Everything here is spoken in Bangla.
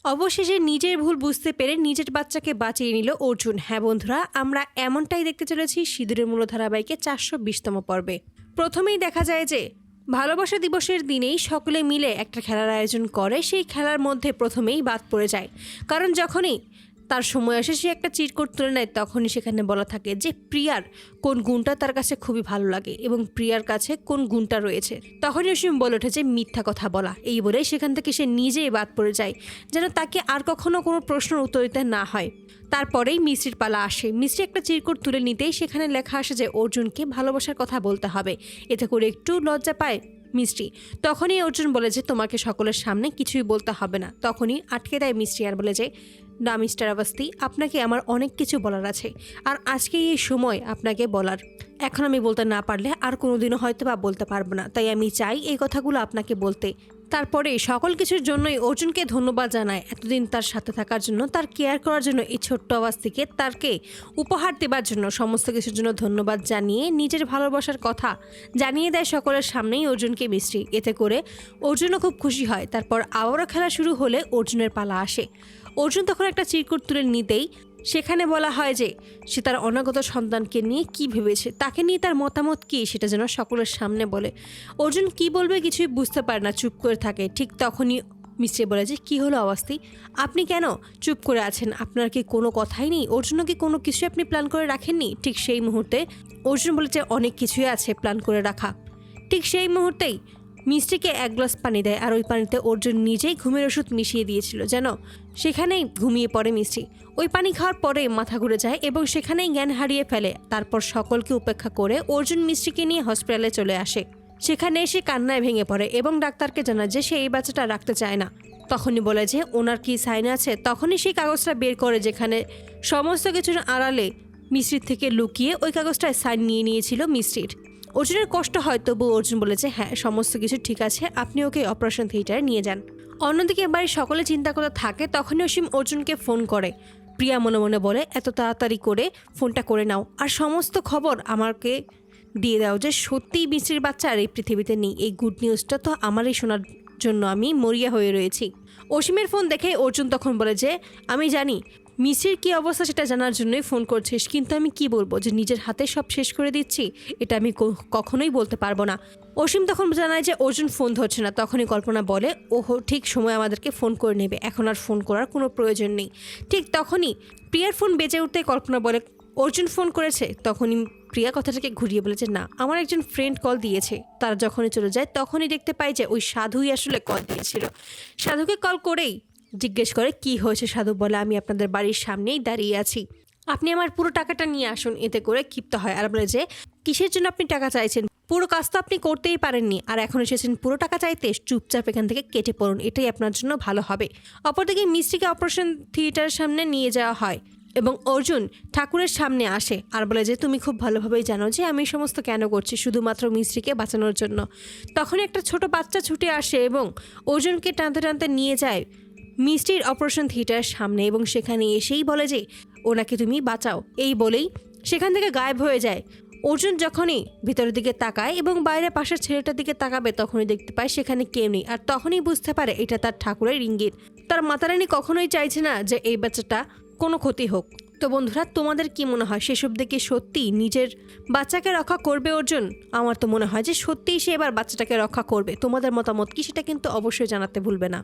অবশেষে নিজের ভুল বুঝতে পেরে নিজের বাচ্চাকে বাঁচিয়ে নিল অর্জুন। হ্যাঁ বন্ধুরা, আমরা এমনটাই দেখতে চলেছি সিঁদুরের মূল ধারাবাহিকে 420তম পর্বে। প্রথমেই দেখা যায় যে ভালোবাসা দিবসের দিনেই সকলে মিলে একটা খেলার আয়োজন করে। সেই খেলার মধ্যে প্রথমেই বাদ পড়ে যায়, কারণ যখনই তার সময় আসে সে একটা চিরকুট তুলে নেয়, তখনই সেখানে বলা থাকে যে প্রিয়ার কোন গুণটা তার কাছে খুবই ভালো লাগে এবং প্রিয়ার কাছে কোন গুণটা রয়েছে। তখনই অসীম বলে ওঠে যে মিথ্যা কথা বলা। এই বলে সেখান থেকে সে নিজেই বাদ পড়ে যায়, যেন তাকে আর কখনো কোনো প্রশ্নের উত্তর দিতে না হয়। তারপরেই মিষ্টির পালা আসে। মিষ্টি একটা চিরকুট তুলে নিতেই সেখানে লেখা আসে যে অর্জুনকে ভালোবাসার কথা বলতে হবে। এতে করে একটু লজ্জা পায় মিষ্টি। তখনই অর্জুন বলে যে তোমাকে সকলের সামনে কিছুই বলতে হবে না। তখনই আটকে দেয় মিষ্টি আর বলে যে না মিস্টার আওয়াস্তি, আপনাকে আমার অনেক কিছু বলার আছে, আর আজকে এই সময় আপনাকে বলার। এখন আমি বলতে না পারলে আর কোনোদিনও হয়তো বা বলতে পারবো না, তাই আমি চাই এই কথাগুলো আপনাকে বলতে। তারপরে সকল কিছুর জন্যই অর্জুনকে ধন্যবাদ জানায়, এতদিন তার সাথে থাকার জন্য, তার কেয়ার করার জন্য, এই ছোট্ট আওয়াস্তিকে তারকে উপহার দেবার জন্য, সমস্ত কিছুর জন্য ধন্যবাদ জানিয়ে নিজের ভালোবাসার কথা জানিয়ে দেয় সকলের সামনেই অর্জুনকে মিষ্টি। এতে করে অর্জুনও খুব খুশি হয়। তারপর আবারও খেলা শুরু হলে অর্জুনের পালা আসে। অর্জুন তখন একটা চিরকুট তুলে নিতেই সেখানে বলা হয় যে সে তার অনাগত সন্তানকে নিয়ে কি ভেবেছে, তাকে নিয়ে তার মতামত কী সেটা যেন সকলের সামনে বলে। অর্জুন কি বলবে কিছুই বুঝতে পারে না, চুপ করে থাকে। ঠিক তখনই মিষ্টি বলে যে কী হলো আওয়াস্তি, আপনি কেন চুপ করে আছেন? আপনার কি কোনো কথাই নেই? অর্জুনও কি কোনো কিছুই আপনি প্ল্যান করে রাখেননি? ঠিক সেই মুহূর্তে অর্জুন বলে যে অনেক কিছুই আছে প্ল্যান করে রাখা। ঠিক সেই মুহূর্তেই মিষ্টিকে এক গ্লাস পানি দেয়, আর ওই পানিতে অর্জুন নিজেই ঘুমের ওষুধ মিশিয়ে দিয়েছিল, যেন সেখানেই ঘুমিয়ে পড়ে মিষ্টি। ওই পানি খাওয়ার পরে মাথা ঘুরে যায় এবং সেখানেই জ্ঞান হারিয়ে ফেলে। তারপর সকলকে উপেক্ষা করে অর্জুন মিষ্টিকে নিয়ে হসপিটালে চলে আসে। সেখানে এসে কান্নায় ভেঙে পড়ে এবং ডাক্তারকে জানায় যে সে এই বাচ্চাটা রাখতে চায় না। তখনই বলে যে ওনার কি সাইন আছে। তখনই সেই কাগজটা বের করে, যেখানে সমস্ত কিছুর আড়ালে মিষ্টির থেকে লুকিয়ে ওই কাগজটায় সাইন নিয়ে নিয়েছিল মিষ্টির। অর্জুনের কষ্ট হয়, তবু অর্জুন বলেছে হ্যাঁ সমস্ত কিছু ঠিক আছে, আপনি ওকে অপারেশন থিয়েটারে নিয়ে যান। অন্যদিকে বাড়ির সকলে চিন্তা করতে থাকে। তখনই অসীম অর্জুনকে ফোন করে। প্রিয়া মনে মনে বলে এত তাড়াতাড়ি করে ফোনটা করে নাও, আর সমস্ত খবর আমাকে দিয়ে দাও যে সত্যিই মিষ্টির বাচ্চা আর এই পৃথিবীতে নেই। এই গুড নিউজটা তো আমারই শোনার জন্য আমি মরিয়া হয়ে রয়েছি। অসীমের ফোন দেখে অর্জুন তখন বলে যে আমি জানি মিষ্টির কী অবস্থা সেটা জানার জন্যই ফোন করছিস, কিন্তু আমি কি বলবো যে নিজের হাতে সব শেষ করে দিচ্ছি, এটা আমি কখনোই বলতে পারবো না। অসীম তখন জানায় যে অর্জুন ফোন ধরছে না। তখনই কল্পনা বলে ওহো ঠিক সময় আমাদেরকে ফোন করে নেবে, এখন আর ফোন করার কোনো প্রয়োজন নেই। ঠিক তখনই প্রিয়ার ফোন বেজে উঠতে কল্পনা বলে অর্জুন ফোন করেছে। তখনই প্রিয়া কথাটাকে ঘুরিয়ে বলেছে না, আমার একজন ফ্রেন্ড কল দিয়েছে। তারা যখনই চলে যায় তখনই দেখতে পাই যে ওই সাধুই আসলে কল দিয়েছিল। সাধুকে কল করেই জিজ্ঞেস করে কি হয়েছে। সাধু বলে আমি আপনাদের বাড়ির সামনেই দাঁড়িয়ে আছি, আপনি আমার পুরো টাকাটা নিয়ে আসুন। এতে করে ক্ষিপ্ত হয় আর বলে যে কিসের জন্য আপনি টাকা চাইছেন? পুরো কাজ তো আপনি করতেই পারেননি, আর এখন এসেছেন পুরো টাকা চাইতে? চুপচাপ এখান থেকে কেটে পড়ুন, এটাই আপনার জন্য ভালো হবে। অপরদিকে মিষ্টিকে অপারেশন থিয়েটারের সামনে নিয়ে যাওয়া হয় এবং অর্জুন ঠাকুরের সামনে আসে আর বলে যে তুমি খুব ভালোভাবেই জানো যে আমি সমস্ত কেন করছি, শুধুমাত্র মিষ্টিকে বাঁচানোর জন্য। তখন একটা ছোট বাচ্চা ছুটে আসে এবং অর্জুনকে টানতে টানতে নিয়ে যায় মিষ্টির অপারেশন থিয়েটারের সামনে এবং সেখানে এসেই বলে যে ওনাকে তুমি বাঁচাও। এই বলেই সেখান থেকে গায়েব হয়ে যায়। অর্জুন যখনই ভিতরের দিকে তাকায় এবং বাইরে পাশের ছেলেটার দিকে তাকাবে তখনই দেখতে পায় সেখানে কেউ নেই, আর তখনই বুঝতে পারে এটা তার ঠাকুরের ইঙ্গিত। তার মাতারানী কখনোই চাইছে না যে এই বাচ্চাটা কোনো ক্ষতি হোক। তো বন্ধুরা, তোমাদের কি মনে হয় সেসব দেখে সত্যি নিজের বাচ্চাকে রক্ষা করবে অর্জুন? আমার তো মনে হয় যে সত্যিই সে এবার বাচ্চাটাকে রক্ষা করবে। তোমাদের মতামত কি সেটা কিন্তু অবশ্যই জানাতে ভুলবে না।